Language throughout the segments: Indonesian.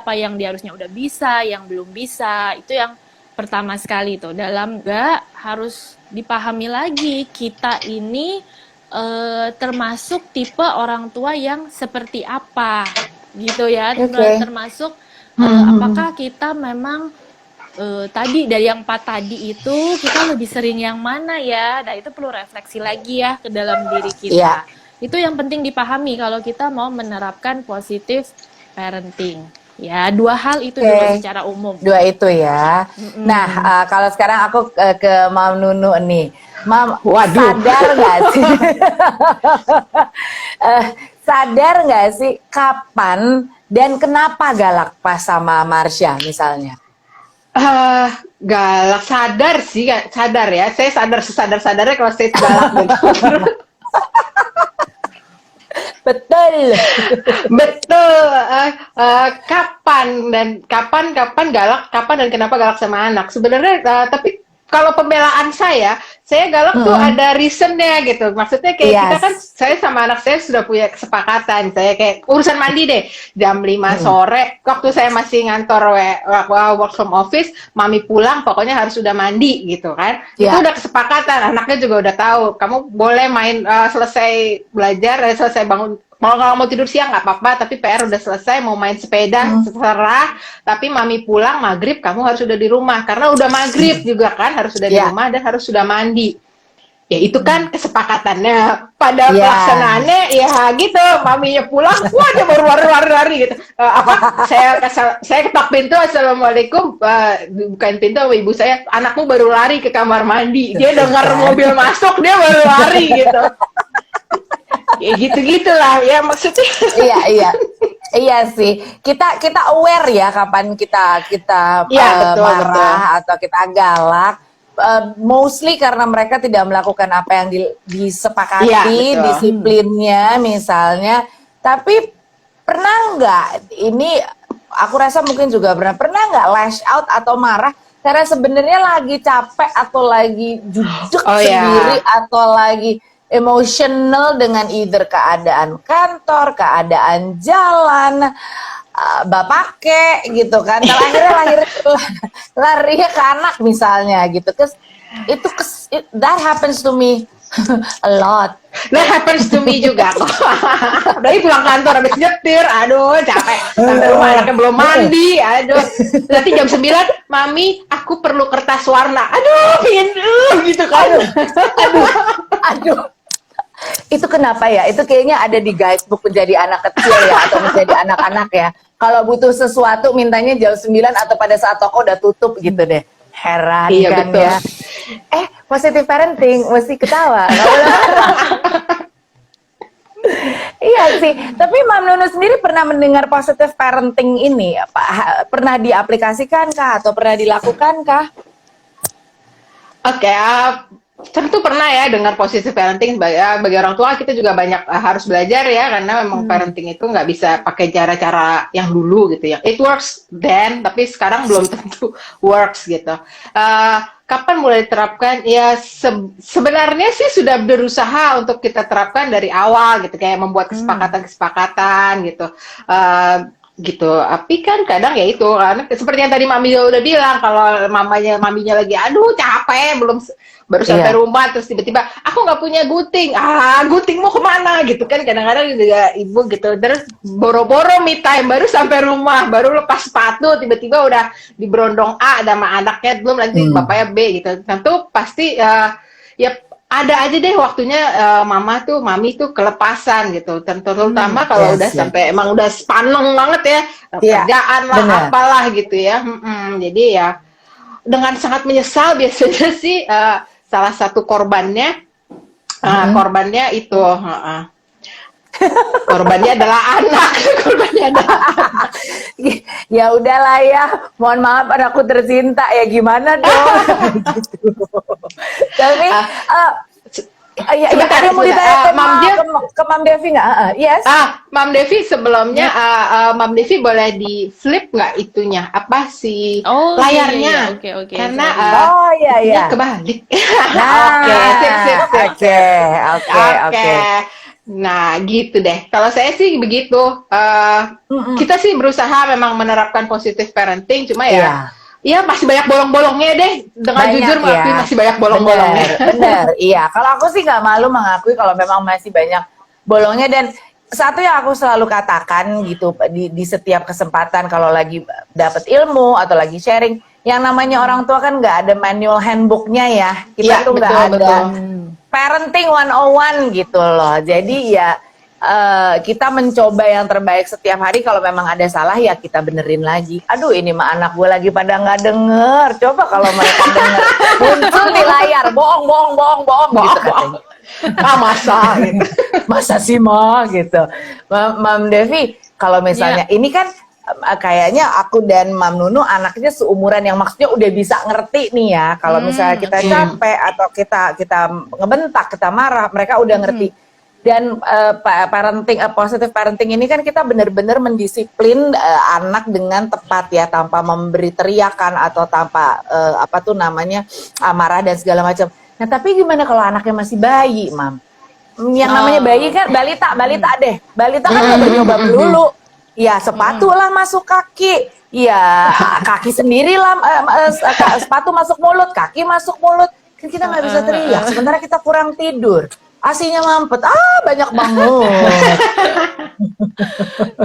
apa yang dia harusnya udah bisa, yang belum bisa. Itu yang pertama sekali tuh. Dalam nggak harus dipahami lagi kita ini termasuk tipe orang tua yang seperti apa gitu ya. Oke. Termasuk Hmm. apakah kita memang tadi dari yang 4 tadi itu kita lebih sering yang mana ya? Nah, itu perlu refleksi lagi ya ke dalam diri Iya. kita. Itu yang penting dipahami kalau kita mau menerapkan positive parenting. Ya, dua hal itu dulu Oke. secara umum. Dua itu ya. Nah, Mm-mm. kalau sekarang aku ke Mam Nunu nih. Mam, Waduh. sadar nggak sih? Eh, sadar nggak sih kapan dan kenapa galak pas sama Marsha misalnya? Galak sadar sih, sadar ya. Saya sadar sesadar-sadarnya kalau saya galak gitu. Betul. Betul. Kapan kapan galak, kapan dan kenapa galak sama anak? Sebenarnya, tapi kalau pembelaan saya galak tuh Mm-mm. ada reasonnya gitu. Maksudnya kayak kita kan, Yes. saya sama anak saya sudah punya kesepakatan. Saya kayak urusan mandi deh, jam 5 Mm-mm. sore, waktu saya masih ngantor work from office, mami pulang pokoknya harus sudah mandi gitu kan. Itu Ya. udah kesepakatan, anaknya juga udah tahu. Kamu boleh main selesai belajar, selesai bangun. Kalau mau tidur siang nggak apa-apa, tapi PR udah selesai, mau main sepeda, Mm. terserah. Tapi mami pulang maghrib, kamu harus sudah di rumah. Karena udah maghrib juga kan, harus sudah di Ya. rumah dan harus sudah mandi. Ya itu kan kesepakatannya. Pada Ya. pelaksanaannya ya gitu, maminya pulang, wah dia baru lari-lari gitu. Saya ketok pintu, assalamualaikum, bukain pintu sama ibu saya, anakmu baru lari ke kamar mandi. Dia dengar mobil masuk, dia baru lari gitu. Ya gitu-gitulah ya maksudnya. Iya, iya. Iya sih. Kita aware ya kapan kita Iya, betul, marah betul. atau kita galak. Mostly karena mereka tidak melakukan apa yang Iya, disepakati, betul. disiplinnya misalnya. Tapi pernah nggak ini aku rasa mungkin juga pernah nggak lash out atau marah karena sebenarnya lagi capek atau lagi judek Oh sendiri ya. atau lagi emotional dengan either keadaan kantor, keadaan jalan, bapake gitu kan. Nah, akhirnya larinya ke anak misalnya gitu. That happens to me a lot. That happens to me juga kok. Dari pulang kantor habis nyetir, aduh capek. Sampai rumah anaknya belum mandi, aduh. Nanti jam 9, Mami, aku perlu kertas warna. Aduh, pingin gitu kan. Aduh. Itu kenapa ya? Itu kayaknya ada di guidebook menjadi anak kecil ya atau menjadi anak-anak ya. Kalau butuh sesuatu mintanya jam 9 atau pada saat toko udah tutup gitu deh. Heran Iya, kan betul. ya. Positive parenting mesti ketawa. Nggak boleh marah. Iya sih. Tapi Mam Nunu sendiri pernah mendengar positive parenting ini pernah diaplikasikan kah atau pernah dilakukan kah? Oke, tentu pernah ya dengar positive parenting. Bagi orang tua kita juga banyak harus belajar ya, karena memang parenting itu nggak bisa pakai cara-cara yang dulu gitu ya. It works then, tapi sekarang belum tentu works gitu. Kapan mulai diterapkan? Ya sebenarnya sih sudah berusaha untuk kita terapkan dari awal gitu, kayak membuat kesepakatan-kesepakatan gitu. Gitu, tapi kan kadang ya itu kan seperti yang tadi Mami udah bilang, kalau maminya lagi aduh capek, baru sampai rumah terus tiba-tiba aku nggak punya gunting, gunting mau kemana gitu kan, kadang-kadang juga ibu gitu, terus boro-boro me time baru sampai rumah, baru lepas sepatu tiba-tiba udah diberondong sama anaknya, belum nanti bapaknya B gitu. Tentu pasti ya ada aja deh waktunya mami tuh kelepasan gitu, terutama kalau udah sampai emang udah sepaneng banget ya, kerjaan lah apalah gitu ya. Jadi ya dengan sangat menyesal biasanya sih salah satu korbannya itu korbannya adalah anak. Ya udahlah ya, mohon maaf anakku tercinta ya, gimana dong. Gitu. Tapi ada mau ditanya ke Mam Devi nggak? Yes. Mam Devi sebelumnya, Mam Devi boleh di flip nggak itunya apa sih layarnya? Oke. Karena iya. kebalik. Nah, Oke. Nah, gitu deh. Kalau saya sih begitu. Kita sih berusaha memang menerapkan positive parenting, cuma ya, Iya, ya masih banyak bolong-bolongnya deh. Dengan banyak jujur mengakui ya. masih banyak bolong-bolongnya. Bener, bener. Iya, kalau aku sih nggak malu mengakui kalau memang masih banyak bolongnya. Dan satu yang aku selalu katakan gitu di setiap kesempatan kalau lagi dapat ilmu atau lagi sharing, yang namanya orang tua kan nggak ada manual handbooknya ya. Kita Iya, tuh nggak betul, ada betul. parenting 101 gitu loh. Jadi ya kita mencoba yang terbaik setiap hari. Kalau memang ada salah ya kita benerin lagi. Aduh, ini mah anak gue lagi pada nggak denger. Coba kalau mereka denger, muncul di layar, bohong, bohong, bohong, bohong gitu katanya. Masa gitu. Masa sih Ma gitu. Mam Devi, kalau misalnya ini kan kayaknya aku dan Mam Nunu anaknya seumuran yang maksudnya udah bisa ngerti nih ya. Kalau misalnya kita Oke. capek atau kita ngebentak, kita marah, mereka udah ngerti. Dan parenting positive parenting ini kan kita benar-benar mendisiplin anak dengan tepat ya, tanpa memberi teriakan atau tanpa apa tuh namanya marah dan segala macam. Nah, tapi gimana kalau anaknya masih bayi, Mam? Yang namanya bayi kan balita, balita deh. Balita kan nyoba-nyoba dulu. Ya, sepatu lah masuk kaki. Ya, kaki sendirilah sepatu masuk mulut, kaki masuk mulut. Kan kita nggak bisa teriak. Sementara kita kurang tidur. Asinya mampet. Banyak banget.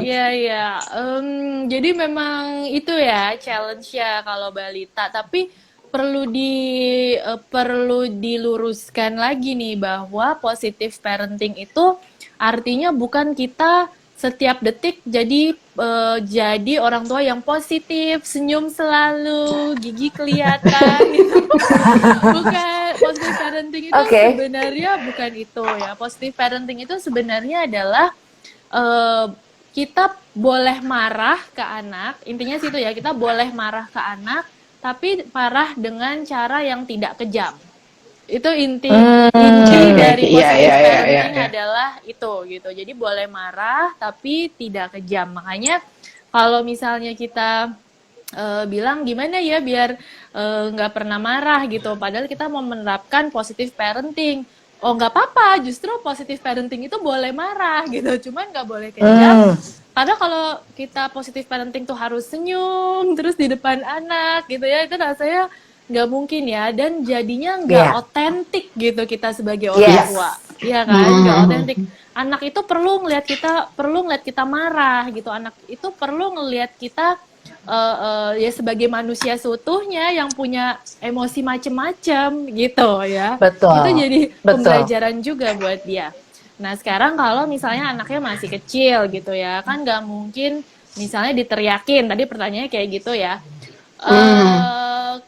Iya, iya. Jadi memang itu ya challenge ya kalau balita. Tapi perlu diluruskan lagi nih bahwa positive parenting itu artinya bukan kita setiap detik jadi orang tua yang positif, senyum selalu, gigi kelihatan gitu. Bukan, positive parenting itu Oke. sebenarnya bukan itu ya. Positive parenting itu sebenarnya adalah eh, kita boleh marah ke anak, intinya situ ya, kita boleh marah ke anak, tapi marah dengan cara yang tidak kejam. Itu inti dari Iya, positive iya, iya, iya, parenting iya. adalah itu gitu. Jadi boleh marah tapi tidak kejam. Makanya kalau misalnya kita bilang gimana ya biar nggak pernah marah gitu. Padahal kita mau menerapkan positive parenting. Oh nggak apa-apa, justru positive parenting itu boleh marah gitu. Cuman nggak boleh kejam. Padahal kalau kita positive parenting tuh harus senyum terus di depan anak gitu ya, itu rasanya nggak mungkin ya, dan jadinya nggak Iya. otentik gitu kita sebagai orang Yes. tua. Iya kan, nggak otentik. Anak itu perlu ngeliat kita marah gitu. Anak itu perlu ngeliat kita ya sebagai manusia seutuhnya yang punya emosi macem-macem gitu ya. Betul. Itu jadi Betul. pembelajaran juga buat dia. Nah sekarang kalau misalnya anaknya masih kecil gitu ya, kan nggak mungkin misalnya diteriakin. Tadi pertanyaannya kayak gitu ya.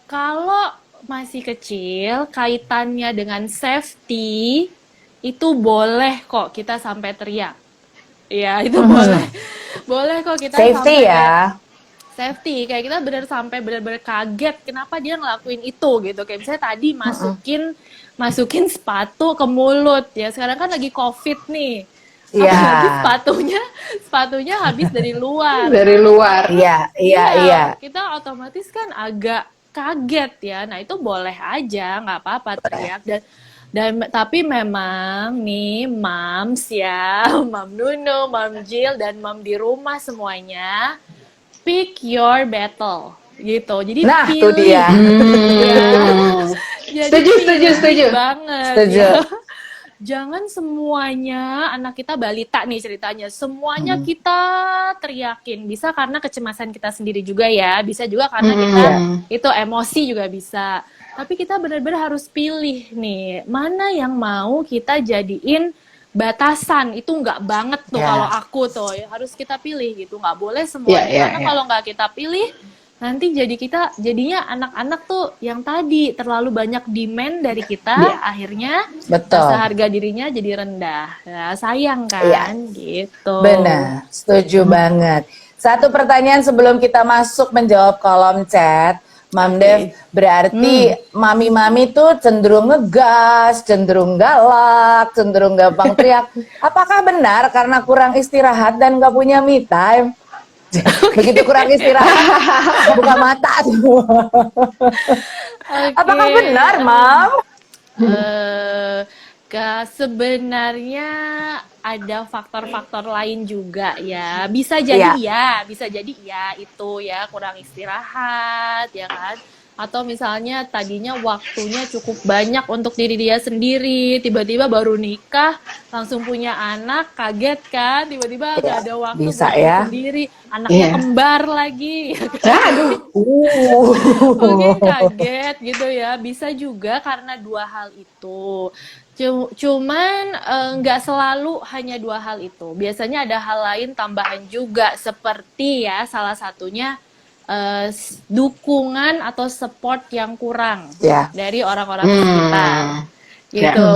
Kalau masih kecil, kaitannya dengan safety, itu boleh kok kita sampai teriak. Ya, itu boleh. Boleh kok kita Safety sampai ya. safety. Kayak kita sampai benar-benar kaget kenapa dia ngelakuin itu gitu. Kayak misalnya tadi masukin sepatu ke mulut ya. Sekarang kan lagi COVID nih. Iya. Apalagi sepatunya habis dari luar. Dari luar. Iya. Kita otomatis kan agak kaget ya. Nah, itu boleh aja, nggak apa-apa teriak. Dan tapi memang nih moms ya, Mam Nunu, Mam Jill, dan Mam di rumah semuanya, pick your battle gitu. Jadi Nah, pilih. tuh dia. Ya. Setuju, Jadi setuju. banget. Setuju. Ya. Jangan semuanya anak kita balita nih ceritanya, semuanya kita teriakin. Bisa karena kecemasan kita sendiri juga ya, bisa juga karena kita itu emosi juga bisa. Tapi kita benar-benar harus pilih nih, mana yang mau kita jadiin batasan. Itu nggak banget tuh kalau aku tuh, ya, harus kita pilih gitu. Nggak boleh semuanya, karena kalau nggak kita pilih, nanti jadinya anak-anak tuh yang tadi terlalu banyak demand dari kita, akhirnya rasa harga dirinya jadi rendah. Nah, sayang kan, gitu. Benar, setuju banget. Satu pertanyaan sebelum kita masuk menjawab kolom chat, Mam Dev, berarti mami-mami tuh cenderung ngegas, cenderung galak, cenderung gampang teriak. Apakah benar karena kurang istirahat dan gak punya me time? Begitu kurang istirahat, buka mata semua. Apakah benar, Mam? Sebenarnya ada faktor-faktor lain juga ya. Bisa jadi Iya. bisa jadi itu ya kurang istirahat ya kan. Atau misalnya tadinya waktunya cukup banyak untuk diri dia sendiri, tiba-tiba baru nikah, langsung punya anak, kaget kan, tiba-tiba nggak Iya, ada waktu bisa buat diri ya. sendiri, anaknya Iya. kembar lagi, ya kan? Aduh. Mungkin kaget gitu ya. Bisa juga karena dua hal itu. Cuman nggak selalu hanya dua hal itu. Biasanya ada hal lain tambahan juga seperti ya salah satunya dukungan atau support yang kurang Ya. dari orang-orang sekitar. Ya. Gitu.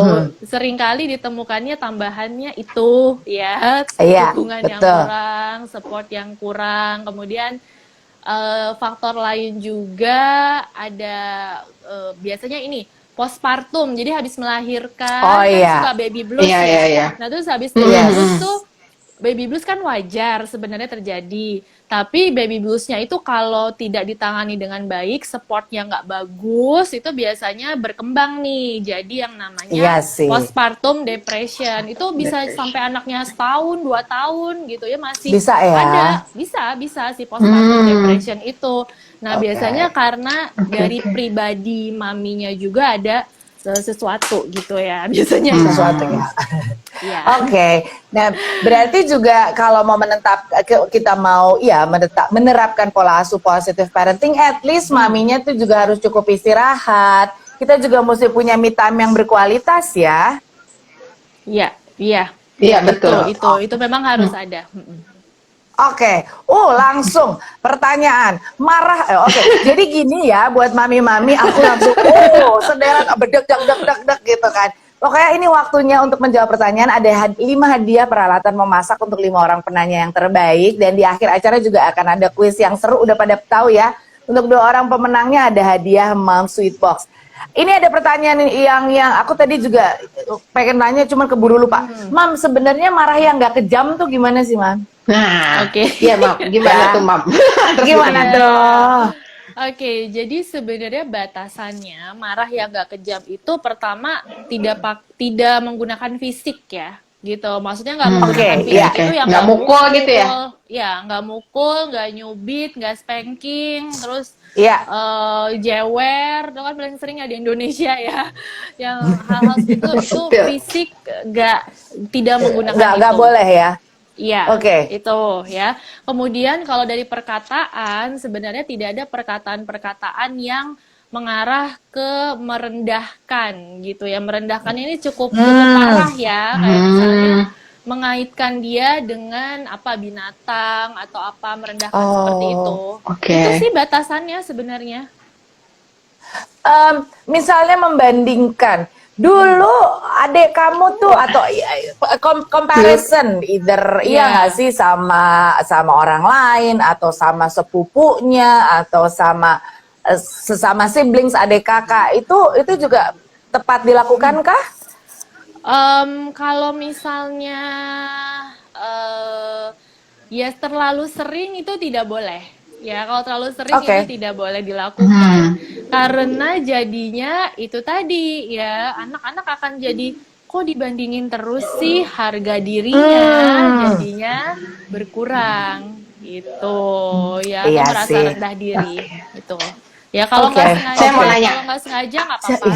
Seringkali ditemukannya tambahannya itu ya, Iya, dukungan yang betul. kurang, support yang kurang. Kemudian faktor lain juga ada biasanya ini postpartum. Jadi habis Oh melahirkan kan iya. suka baby blues Iya, ya. iya, iya. Nah, terus habis baby blues Yes. tuh baby blues kan wajar sebenarnya terjadi. Tapi baby bluesnya itu kalau tidak ditangani dengan baik, supportnya nggak bagus, itu biasanya berkembang nih. Jadi yang namanya Iya sih. postpartum depression. Itu bisa sampai anaknya setahun, 2 tahun gitu ya masih Bisa ya. ada. Bisa si postpartum depression itu. Nah, Oke. biasanya karena dari pribadi maminya juga ada sesuatu gitu ya. Biasanya Sesuatu ya. ya. Oke, nah berarti juga kalau mau kita mau menerapkan pola asuh positive parenting, at least maminya tuh juga harus cukup istirahat. Kita juga mesti punya me time yang berkualitas ya. Iya, iya. Iya, betul. Itu memang harus ada. Oke, langsung pertanyaan marah. Oke, jadi gini ya buat mami-mami, aku langsung sederet bedek dek gitu kan. Pokoknya ini waktunya untuk menjawab pertanyaan. Ada 5 hadiah peralatan memasak untuk 5 orang penanya yang terbaik, dan di akhir acara juga akan ada kuis yang seru. Udah pada tahu ya. Untuk 2 orang pemenangnya ada hadiah Mom Sweet Box. Ini ada pertanyaan yang aku tadi juga pengen nanya, cuman keburu lupa. Mam, sebenarnya marah yang nggak kejam tuh gimana sih, Mam? Nah, Oke. Iya, Mam. Gimana tuh, Mam? Gimana tuh? Oke, jadi sebenarnya batasannya marah yang nggak kejam itu pertama tidak menggunakan fisik ya, gitu. Maksudnya nggak menggunakan Oke, fisik iya. itu yang Nggak mukul gitu ya? Ya, nggak mukul, nggak nyubit, nggak spanking, terus Iya. jewer, itu kan paling sering ya di Indonesia ya, yang hal-hal seperti itu Betul. fisik tidak menggunakan Nggak itu. boleh ya. Iya, Oke. itu ya. Kemudian kalau dari perkataan, sebenarnya tidak ada perkataan-perkataan yang mengarah ke merendahkan gitu ya. Merendahkan ini cukup parah ya, kayak misalnya mengaitkan dia dengan apa binatang atau apa, merendahkan seperti itu. Oke. Itu sih batasannya sebenarnya. Misalnya membandingkan dulu adik kamu tuh atau comparison either iya nggak sih sama orang lain atau sama sepupunya atau sama sesama siblings adik kakak, itu juga tepat dilakukan kah? Kalau misalnya ya terlalu sering itu tidak boleh. Ya, kalau terlalu sering itu tidak boleh dilakukan. Karena jadinya itu tadi ya, anak-anak akan jadi kok dibandingin terus sih, harga dirinya jadinya berkurang gitu. Ya, Iya merasa sih. rendah diri gitu. Ya, kalau nggak sengaja, Saya mau nanya. kalau nggak sengaja nggak apa-apa.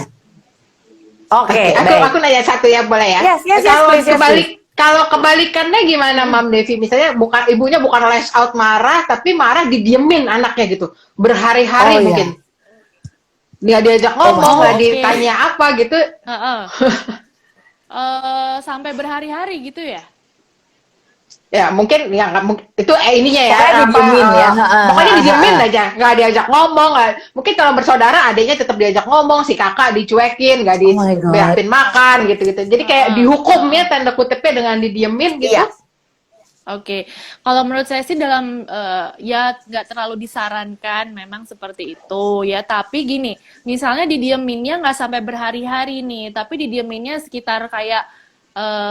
Oke, Aku nanya satu ya, boleh ya? Yes, Kalau please. kalau kebalikannya gimana, Mam Devi? Misalnya ibunya bukan lash out marah, tapi marah didiemin anaknya gitu, berhari-hari mungkin. Nggak diajak ngomong, nggak ditanya apa gitu. Sampai berhari-hari gitu ya? Ya mungkin ya nggak mungkin itu ininya ya. Pokoknya didiemin ya. Pokoknya didiemin aja, nggak diajak ngomong. Mungkin kalau bersaudara adiknya tetap diajak ngomong, si kakak dicuekin, nggak dibiarin makan gitu-gitu. Jadi kayak dihukumnya tanda kutipnya dengan didiemin gitu. Iya. Oke, kalau menurut saya sih dalam ya nggak terlalu disarankan memang seperti itu ya. Tapi gini, misalnya didieminnya nggak sampai berhari-hari nih, tapi didieminnya sekitar kayak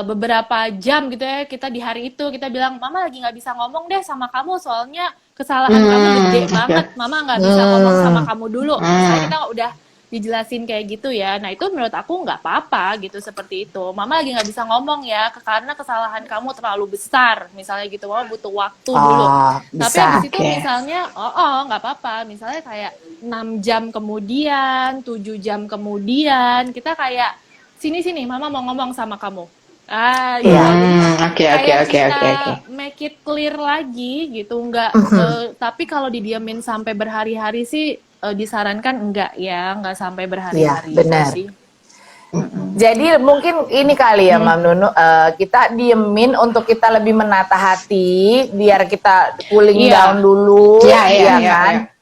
beberapa jam gitu ya. Kita di hari itu kita bilang, mama lagi nggak bisa ngomong deh sama kamu, soalnya kesalahan kamu gede banget, mama nggak bisa ngomong sama kamu dulu. Misalnya kita udah dijelasin kayak gitu ya. Nah itu menurut aku nggak apa-apa gitu seperti itu. Mama lagi nggak bisa ngomong ya karena kesalahan kamu terlalu besar, misalnya gitu. Mama butuh waktu dulu. Oh, Tapi bisa. habis itu Oke. misalnya, nggak apa-apa. Misalnya kayak 6 jam kemudian, 7 jam kemudian, kita kayak sini-sini, Mama mau ngomong sama kamu. Gitu. Iya. Jadi Oke, oke, kayak oke, kita oke, oke. make it clear lagi gitu, nggak. Tapi kalau didiamin sampai berhari-hari sih disarankan enggak ya, nggak sampai Iya, berhari-hari itu benar. sih. Jadi mungkin ini kali ya, Mam Nunu, kita diemin untuk kita lebih menata hati, biar kita cooling Iya. down dulu, Iya, iya, ya iya, kan? iya.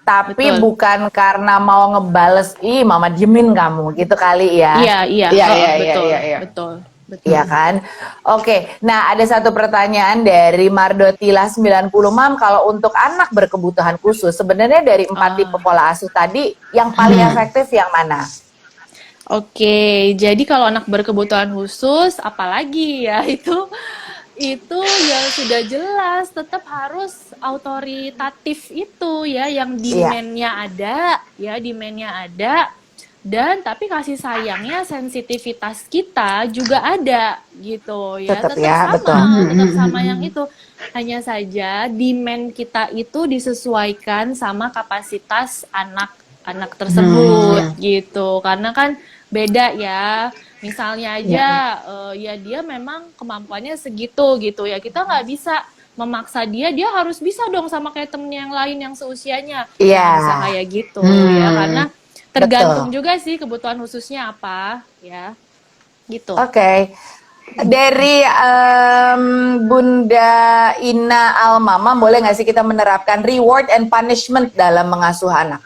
Tapi Betul. bukan karena mau ngebales, ih Mama diemin kamu, gitu kali ya. Iya, Iya, heeh, iya, iya, betul, iya, iya. betul. Iya kan? Oke, nah ada satu pertanyaan dari Mardotila 90, Mam, kalau untuk anak berkebutuhan khusus, sebenarnya dari 4 tipe pola asuh tadi, yang paling efektif yang mana? Oke, jadi kalau anak berkebutuhan khusus, apalagi ya itu ya sudah jelas tetap harus autoritatif itu ya, yang demand-nya ada, ya demand-nya ada, dan tapi kasih sayangnya sensitivitas kita juga ada gitu ya, Tetap tetap ya, sama, betul. tetap sama yang itu. Hanya saja demand kita itu disesuaikan sama kapasitas anak tersebut gitu, karena kan beda ya. Misalnya aja ya dia memang kemampuannya segitu gitu ya, kita nggak bisa memaksa dia harus bisa dong sama kayak temen yang lain yang seusianya. Iya. Nggak bisa kayak gitu ya, karena tergantung juga sih kebutuhan khususnya apa ya gitu. Oke. Dari Bunda Ina Almama, boleh nggak sih kita menerapkan reward and punishment dalam mengasuh anak?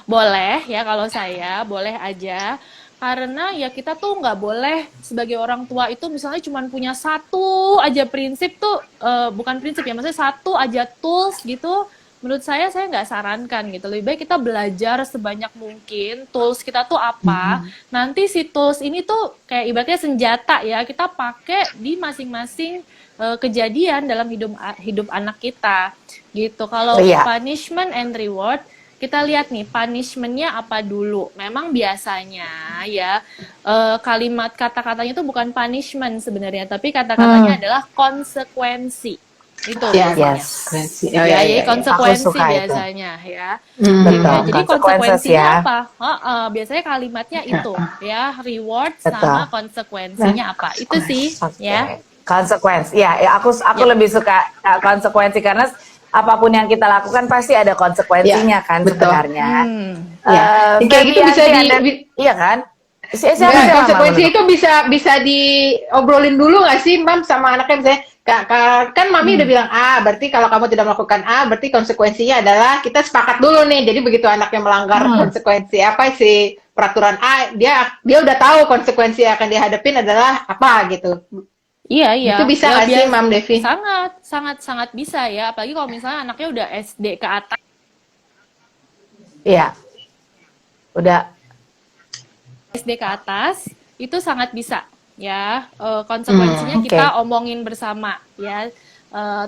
Boleh ya, kalau saya boleh aja, karena ya kita tuh nggak boleh sebagai orang tua itu misalnya cuma punya satu aja prinsip tuh, bukan prinsip ya, maksudnya satu aja tools gitu. Menurut saya nggak sarankan gitu. Lebih baik kita belajar sebanyak mungkin tools kita tuh apa. Nanti si tools ini tuh kayak ibaratnya senjata ya, kita pakai di masing-masing kejadian dalam hidup anak kita gitu. Kalau punishment and reward, kita lihat nih punishment-nya apa dulu. Memang biasanya ya kalimat kata-katanya itu bukan punishment sebenarnya, tapi kata-katanya adalah konsekuensi. Itu biasanya. Jadi konsekuensi biasanya ya. Jadi konsekuensinya apa? Biasanya kalimatnya itu ya, reward sama konsekuensinya apa. Itu sih ya. Konsekuensi. Ya, aku lebih suka konsekuensi, karena apapun yang kita lakukan pasti ada konsekuensinya kan sebenarnya. Kayak gitu bisa iya kan? Konsekuensi itu bisa diobrolin dulu nggak sih, Mam, sama anaknya? Misalnya kan Mami udah bilang A, berarti kalau kamu tidak melakukan A, berarti konsekuensinya adalah kita sepakat dulu nih. Jadi begitu anaknya melanggar konsekuensi apa sih peraturan A, dia udah tahu konsekuensi yang akan dihadapin adalah apa gitu. Iya. Itu bisa nggak sih, Mam Devi? Sangat bisa ya. Apalagi kalau misalnya anaknya udah SD ke atas. Iya. Udah SD ke atas, itu sangat bisa ya. Konsekuensinya kita omongin bersama ya.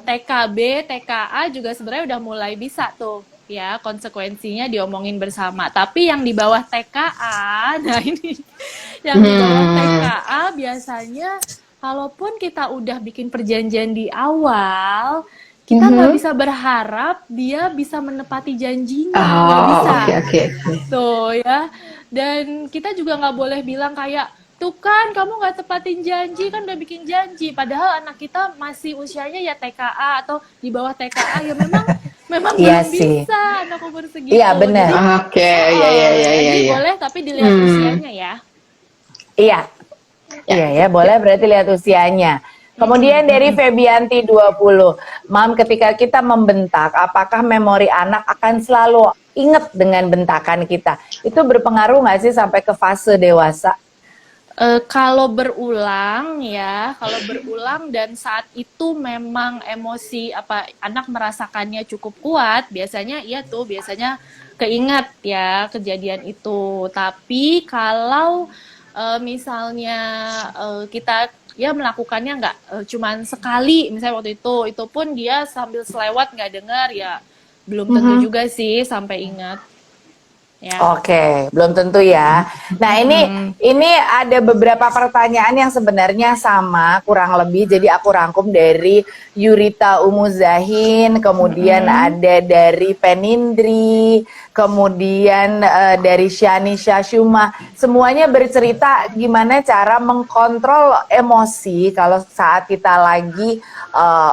TKB, TKA juga sebenarnya udah mulai bisa tuh ya, konsekuensinya diomongin bersama. Tapi yang di bawah TKA, nah ini yang di bawah TKA biasanya kalaupun kita udah bikin perjanjian di awal, kita nggak bisa berharap dia bisa menepati janjinya, nggak bisa. Tuh ya. Dan kita juga nggak boleh bilang kayak, tuh kan kamu nggak tepatin janji, kan udah bikin janji. Padahal anak kita masih usianya ya TKA atau di bawah TKA, ya memang belum bisa anak umur segitu. Iya benar. Jadi boleh, tapi dilihat usianya ya. Iya, boleh, berarti lihat usianya. Kemudian dari Febianti 20, Mam, ketika kita membentak, apakah memori anak akan selalu ingat dengan bentakan kita? Itu berpengaruh nggak sih sampai ke fase dewasa? Kalau berulang dan saat itu memang emosi anak merasakannya cukup kuat, biasanya keingat ya kejadian itu. Tapi kalau misalnya kita melakukannya nggak cuman sekali, misalnya waktu itu pun dia sambil selewat nggak dengar, ya belum tentu juga sih sampai ingat. ya. Oke, belum tentu ya. Nah, ini ada beberapa pertanyaan yang sebenarnya sama kurang lebih. Jadi aku rangkum dari Yurita Umuzahin, kemudian ada dari Penindri, kemudian dari Shani Shashuma. Semuanya bercerita gimana cara mengkontrol emosi kalau saat kita lagi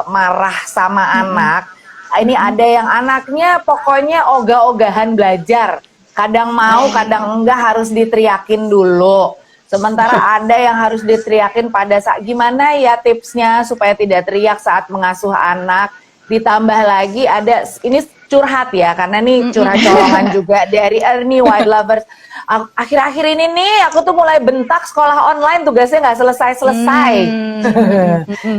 marah sama anak. Ini ada yang anaknya pokoknya ogah-ogahan belajar. Kadang mau, kadang enggak, harus diteriakin dulu. Sementara ada yang harus diteriakin pada saat, gimana ya tipsnya supaya tidak teriak saat mengasuh anak. Ditambah lagi ada, ini curhat ya, karena nih curhat colongan juga dari Ernie Wild Lovers. Akhir-akhir ini nih aku tuh mulai bentak sekolah online, tugasnya nggak selesai-selesai.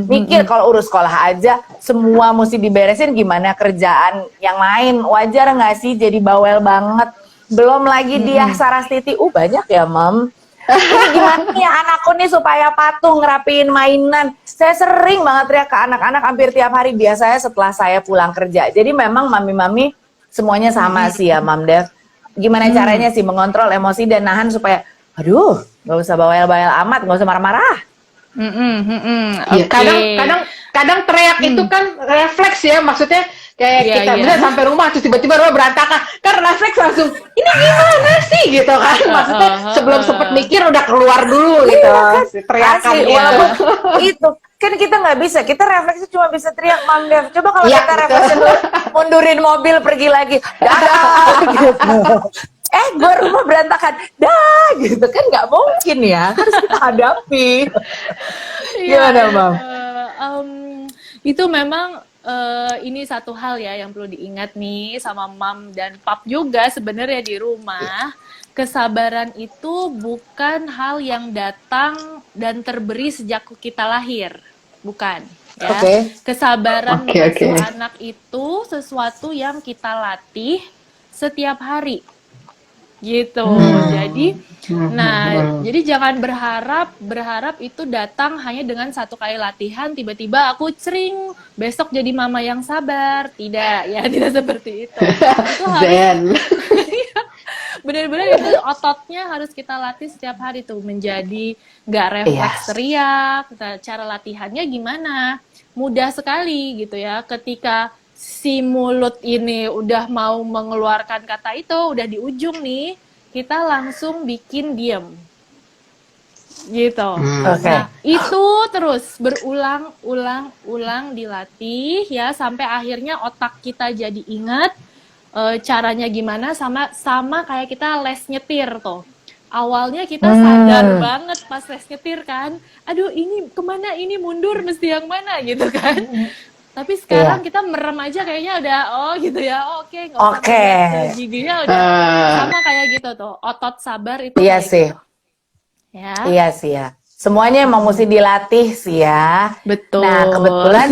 Mikir kalau urus sekolah aja semua mesti diberesin, gimana kerjaan yang lain. Wajar nggak sih jadi bawel banget. Belum lagi dia Sarastiti, banyak ya Mam. Ini gimana ya anakku nih supaya patuh ngerapiin mainan. Saya sering banget teriak ke anak-anak hampir tiap hari, biasanya setelah saya pulang kerja. Jadi memang mami-mami semuanya sama sih ya Mam Dev. Gimana caranya sih mengontrol emosi dan nahan supaya, aduh gak usah bawel-bawel amat, gak usah marah-marah. Ya, kadang teriak itu kan refleks ya, maksudnya kayak kita bisa sampai rumah terus tiba-tiba rumah berantakan, kan refleks langsung ini gimana sih gitu kan, maksudnya sebelum sempet mikir udah keluar dulu gitu teriakan Asli, walaupun itu kan kita nggak bisa, kita refleksi cuma bisa teriak Mam Dev. Coba kalau kita refleksi mundurin mobil pergi lagi, dadah gitu. Gue rumah berantakan, dah gitu kan nggak mungkin ya, harus kita hadapi. Gimana Mam? Itu memang ini satu hal ya yang perlu diingat nih sama Mam dan Pap juga sebenarnya di rumah. Kesabaran itu bukan hal yang datang dan terberi sejak kita lahir, bukan ya. Kesabaran mengasuh anak itu sesuatu yang kita latih setiap hari. Gitu. Jadi jadi jangan berharap itu datang hanya dengan satu kali latihan tiba-tiba aku cering besok jadi mama yang sabar. Tidak, ya tidak seperti itu. Itu harus benar-benar itu ototnya harus kita latih setiap hari tuh menjadi nggak refleks teriak. Cara latihannya gimana? Mudah sekali gitu ya. Ketika si mulut ini udah mau mengeluarkan kata itu, udah di ujung nih, kita langsung bikin diem. Gitu. Nah, itu terus berulang-ulang dilatih ya sampai akhirnya otak kita jadi ingat caranya gimana, sama kayak kita les nyetir tuh. Awalnya kita sadar banget pas les nyetir kan, aduh ini kemana, ini mundur mesti yang mana gitu kan. Tapi sekarang kita merem aja kayaknya udah gitu ya, oke, nggak usah giginya udah sama kayak gitu tuh, otot sabar itu. Iya sih. Gitu. Ya. Iya sih ya. Semuanya emang mesti dilatih sih ya. Betul. Nah kebetulan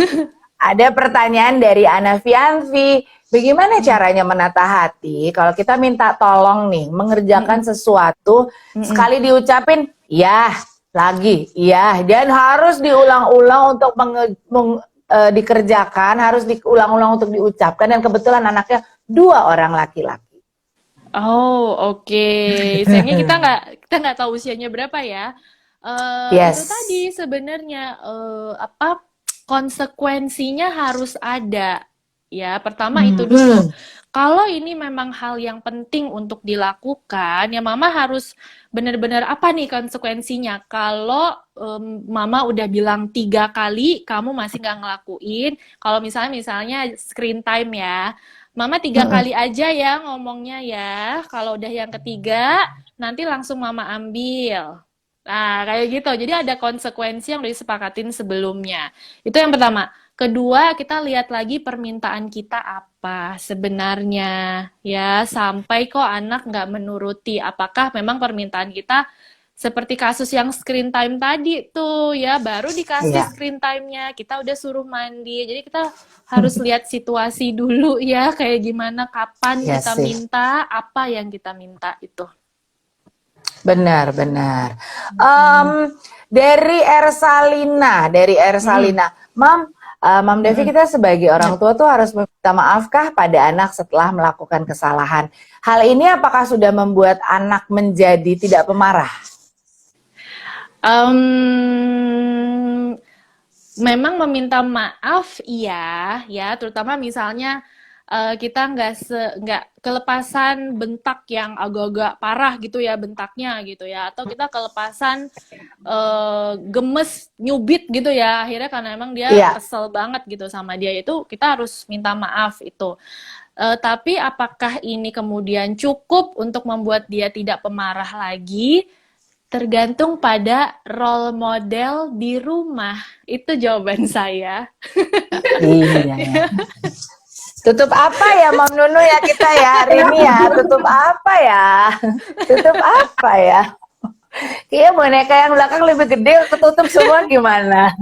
ada pertanyaan dari Ana Fianvi. Bagaimana caranya menata hati kalau kita minta tolong nih mengerjakan sesuatu, sekali diucapin ya lagi ya, dan harus diulang-ulang untuk dikerjakan, harus diulang-ulang untuk diucapkan, dan kebetulan anaknya 2 orang laki-laki. Oke. Sayangnya kita nggak tahu usianya berapa ya. Itu tadi sebenarnya konsekuensinya harus ada. Ya, pertama itu dulu. Kalau ini memang hal yang penting untuk dilakukan, ya Mama harus benar-benar apa nih konsekuensinya. Kalau Mama udah bilang 3 kali, kamu masih nggak ngelakuin. Kalau misalnya screen time ya, Mama 3 kali aja ya ngomongnya ya. Kalau udah yang ketiga, nanti langsung Mama ambil. Nah, kayak gitu. Jadi ada konsekuensi yang udah disepakatin sebelumnya. Itu yang pertama. Kedua, kita lihat lagi permintaan kita apa sebenarnya. Ya, sampai kok anak nggak menuruti. Apakah memang permintaan kita seperti kasus yang screen time tadi tuh ya, baru dikasih screen time-nya, kita udah suruh mandi. Jadi kita harus lihat situasi dulu ya, kayak gimana, kapan kita minta, apa yang kita minta itu. Benar. Dari Ersalina, Mam, Mam Devi, kita sebagai orang tua tuh harus meminta maafkah pada anak setelah melakukan kesalahan? Hal ini apakah sudah membuat anak menjadi tidak pemarah? Memang meminta maaf iya ya, terutama misalnya kita nggak kelepasan bentak yang agak-agak parah gitu ya bentaknya gitu ya, atau kita kelepasan gemes nyubit gitu ya, akhirnya karena emang dia Iya. kesel banget gitu sama dia, itu kita harus minta maaf itu. Tapi apakah ini kemudian cukup untuk membuat dia tidak pemarah lagi? Tergantung pada role model di rumah. Itu jawaban saya. Iya. Tutup apa ya Mam Nunu ya kita ya hari ini ya? Tutup apa ya? Tutup apa ya? Kayaknya boneka yang belakang lebih gede, ketutup semua gimana?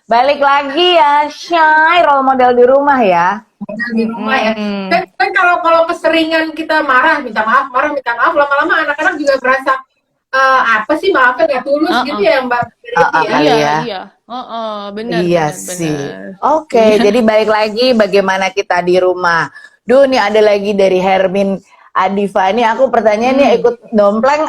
Balik lagi ya, Shy, role model di rumah ya. Di rumah ya. Kan kalau keseringan kita marah, minta maaf, lama-lama anak-anak juga berasa apa sih maafnya nggak tulus gitu ya Mbak Riti ya. Kali Iya, ya. iya. Benar, Iya benar, sih. benar. Oke, jadi balik lagi bagaimana kita di rumah. Duh, nih ada lagi dari Hermin Adifa. Ini aku pertanyaannya ikut dompleng.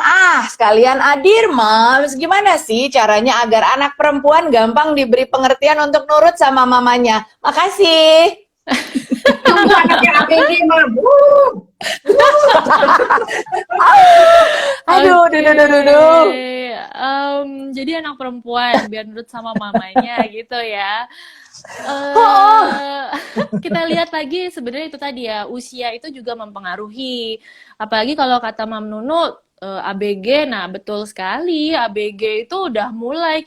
Sekalian Adir, Mams. Gimana sih caranya agar anak perempuan gampang diberi pengertian untuk nurut sama mamanya? Makasih. Tunggu anaknya ABG mabuk. Aduh, Oke. duh. Jadi anak perempuan biar nurut sama mamanya gitu ya. Kita lihat lagi sebenarnya itu tadi ya, usia itu juga mempengaruhi. Apalagi kalau kata Mam Nunu ABG, nah betul sekali, ABG itu udah mulai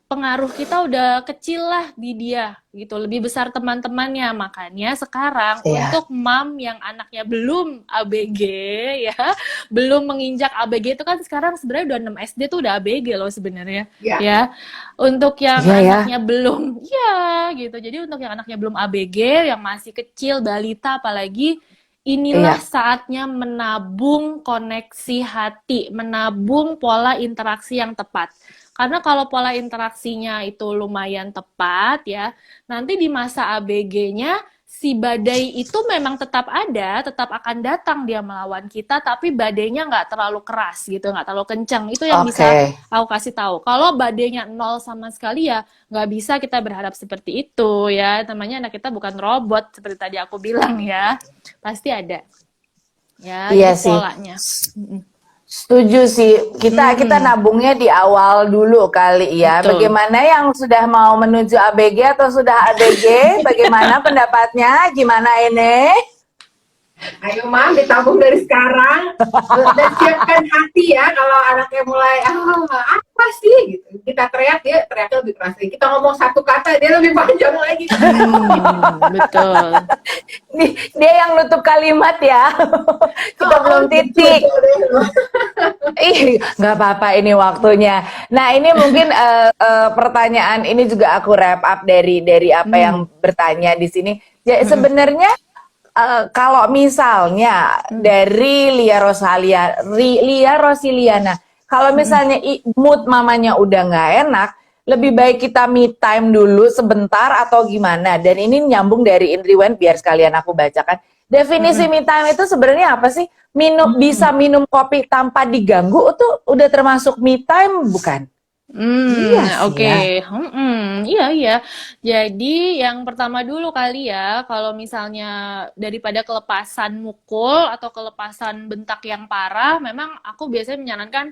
pengaruh kita udah kecil lah di dia gitu, lebih besar teman-temannya. Makanya sekarang untuk mam yang anaknya belum ABG ya, belum menginjak ABG itu kan sekarang sebenarnya udah 6 SD tuh udah ABG loh sebenarnya ya. Untuk yang anaknya belum gitu. Jadi untuk yang anaknya belum ABG, yang masih kecil, balita apalagi, inilah saatnya menabung koneksi hati, menabung pola interaksi yang tepat. Karena kalau pola interaksinya itu lumayan tepat ya, nanti di masa ABG-nya si badai itu memang tetap ada, tetap akan datang dia melawan kita, tapi badainya nggak terlalu keras gitu, nggak terlalu kencang. Itu yang bisa aku kasih tahu. Kalau badainya nol sama sekali ya nggak bisa kita berharap seperti itu ya. Namanya anak kita bukan robot seperti tadi aku bilang ya, pasti ada. Ya, iya itu sih. polanya. Setuju sih, kita nabungnya di awal dulu kali ya. Betul. Bagaimana yang sudah mau menuju ABG atau sudah ABG? Bagaimana pendapatnya? Gimana ini? Ayo Mam, ditabung dari sekarang dan siapkan hati ya kalau anaknya mulai apa sih gitu. Kita teriak, dia teriaknya lebih keras lagi. Kita ngomong satu kata, dia lebih panjang lagi. Betul. Dia yang nutup kalimat ya. Kita belum titik. Nggak apa-apa, ini waktunya. Nah, ini mungkin pertanyaan ini juga aku wrap up dari apa yang bertanya di sini. Ya, sebenarnya kalau misalnya dari Lia Rosiliana, kalau misalnya mood mamanya udah nggak enak, lebih baik kita me time dulu sebentar atau gimana? Dan ini nyambung dari Indriwan, biar sekalian aku bacakan. Definisi me time itu sebenarnya apa sih? Bisa minum kopi tanpa diganggu itu udah termasuk me time bukan? Iya Oke. Iya. Jadi yang pertama dulu kali ya, kalau misalnya daripada kelepasan mukul atau kelepasan bentak yang parah, memang aku biasanya menyarankan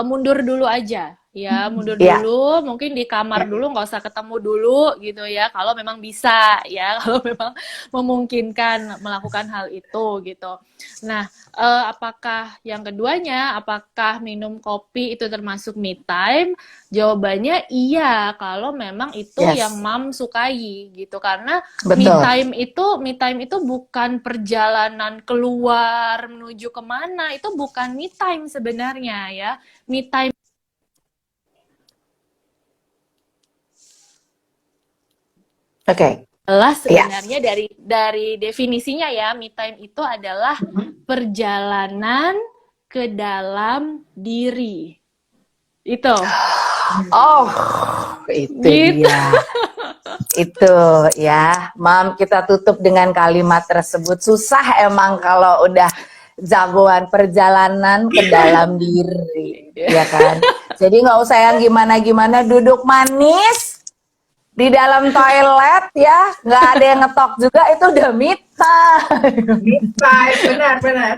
mundur dulu aja. Ya, mundur dulu, mungkin di kamar dulu, nggak usah ketemu dulu gitu ya, kalau memang bisa ya, kalau memang memungkinkan melakukan hal itu gitu. Nah, apakah yang keduanya, apakah minum kopi itu termasuk me time? Jawabannya iya, kalau memang itu yang mam sukai gitu. Karena me time itu bukan perjalanan keluar menuju kemana, itu bukan me time sebenarnya ya. Me time adalah sebenarnya dari definisinya ya, me time itu adalah perjalanan ke dalam diri. Itu. Itu dia. Itu ya, Mam, kita tutup dengan kalimat tersebut. Susah emang kalau udah jagoan perjalanan ke dalam diri, ya kan? Jadi nggak usah yang gimana-gimana, duduk manis di dalam toilet ya, nggak ada yang ngetok juga, itu udah me time. Bisa, benar.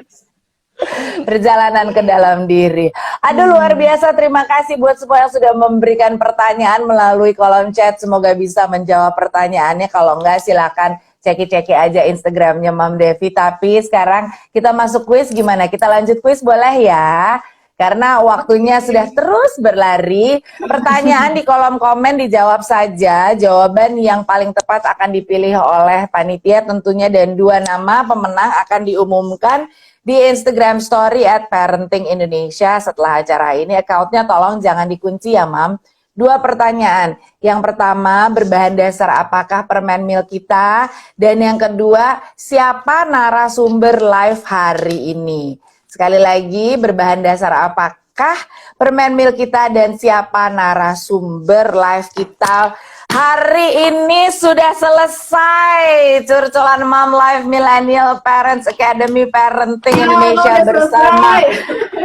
Perjalanan ke dalam diri. Aduh, luar biasa, terima kasih buat semua yang sudah memberikan pertanyaan melalui kolom chat. Semoga bisa menjawab pertanyaannya. Kalau enggak silakan ceki-ceki aja Instagramnya Mam Devi. Tapi sekarang kita masuk kuis, gimana? Kita lanjut kuis boleh ya? Karena waktunya sudah terus berlari. Pertanyaan di kolom komen dijawab saja. Jawaban yang paling tepat akan dipilih oleh panitia tentunya, dan 2 nama pemenang akan diumumkan di Instagram Story @parentingindonesia setelah acara ini. Accountnya tolong jangan dikunci ya, Mam. 2 pertanyaan. Yang pertama, berbahan dasar apakah permen milk kita? Dan yang kedua, siapa narasumber live hari ini? Sekali lagi, berbahan dasar apakah permen milk kita dan siapa narasumber live kita? Hari ini sudah selesai curcolan Mom Live Millennial Parents Academy Parenting Indonesia bersama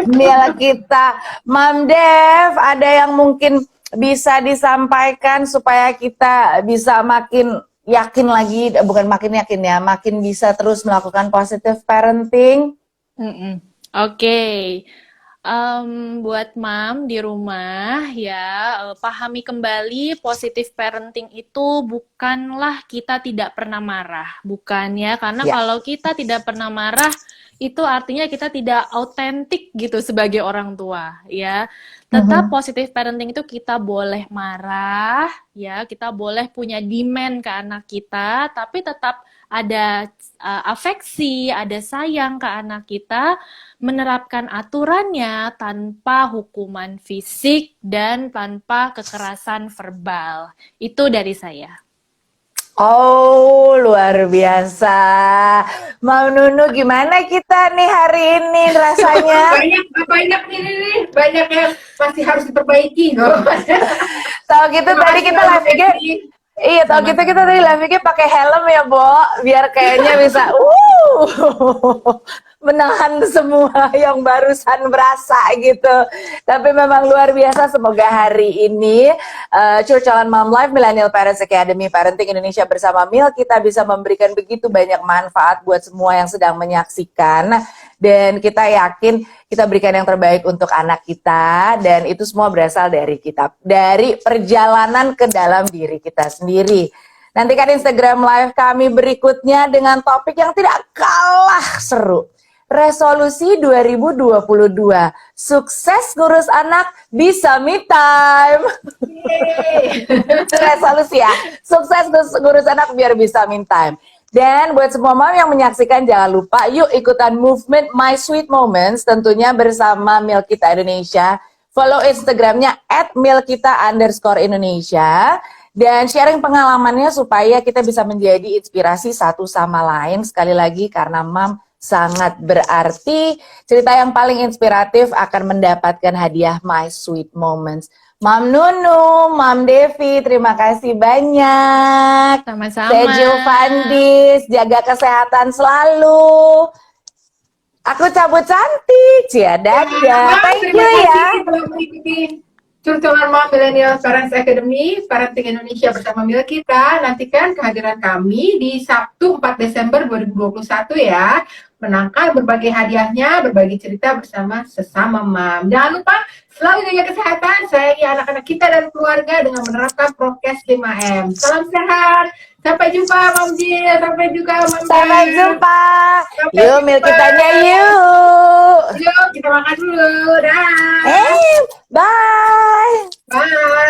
Mil kita. Mam Dev, ada yang mungkin bisa disampaikan supaya kita bisa makin yakin lagi, bukan makin yakin ya, makin bisa terus melakukan positive parenting? Oke. Buat mam di rumah ya, pahami kembali positive parenting itu bukanlah kita tidak pernah marah, bukan ya, karena Ya. kalau kita tidak pernah marah itu artinya kita tidak autentik gitu sebagai orang tua ya. Tetap positive parenting itu kita boleh marah ya, kita boleh punya demand ke anak kita, tapi tetap ada afeksi, ada sayang ke anak kita, menerapkan aturannya tanpa hukuman fisik dan tanpa kekerasan verbal. Itu dari saya. Oh, luar biasa. Mam Nunu, gimana kita nih hari ini rasanya? banyak nih, banyak yang masih harus diperbaiki. Tahu gitu tadi kita live IG. Iya, tahu gitu kita tadi live IG pakai helm ya, Bo, biar kayaknya bisa menahan semua yang barusan berasa gitu. Tapi memang luar biasa. Semoga hari ini curcolan Mom Live Millennial Parents Academy Parenting Indonesia bersama Mil kita bisa memberikan begitu banyak manfaat buat semua yang sedang menyaksikan. Dan kita yakin kita berikan yang terbaik untuk anak kita, dan itu semua berasal dari kita, dari perjalanan ke dalam diri kita sendiri. Nantikan Instagram live kami berikutnya dengan topik yang tidak kalah seru. Resolusi 2022, sukses ngurus anak bisa me time. Resolusi ya, sukses ngurus anak biar bisa me time. Dan buat semua mom yang menyaksikan, jangan lupa yuk ikutan movement My Sweet Moments tentunya bersama Milkita Indonesia. Follow Instagramnya @milkita_Indonesia dan sharing pengalamannya supaya kita bisa menjadi inspirasi satu sama lain. Sekali lagi, karena Mam sangat berarti, cerita yang paling inspiratif akan mendapatkan hadiah My Sweet Moments. Mam Nunu, Mam Devi, terima kasih banyak. Sama-sama. Seju Fandis, jaga kesehatan selalu. Aku cabut cantik, cia dadah. Thank you ya. Telah mengikuti curcolan Mom Millennial Parents Academy Parenting Indonesia bersama Mil kita. Nantikan kehadiran kami di Sabtu 4 Desember 2021 ya. Menangkan berbagai hadiahnya, berbagi cerita bersama sesama mam. Jangan lupa selalu jaga kesehatan, sayangi anak-anak kita dan keluarga dengan menerapkan prokes 5M. Salam sehat, sampai jumpa Mam Jil, sampai juga Mam Sampai Jil. jumpa. Sampai Yuk, jumpa. Mil kitanya yuk. Yuk, kita makan dulu. Dah. Bye. Bye.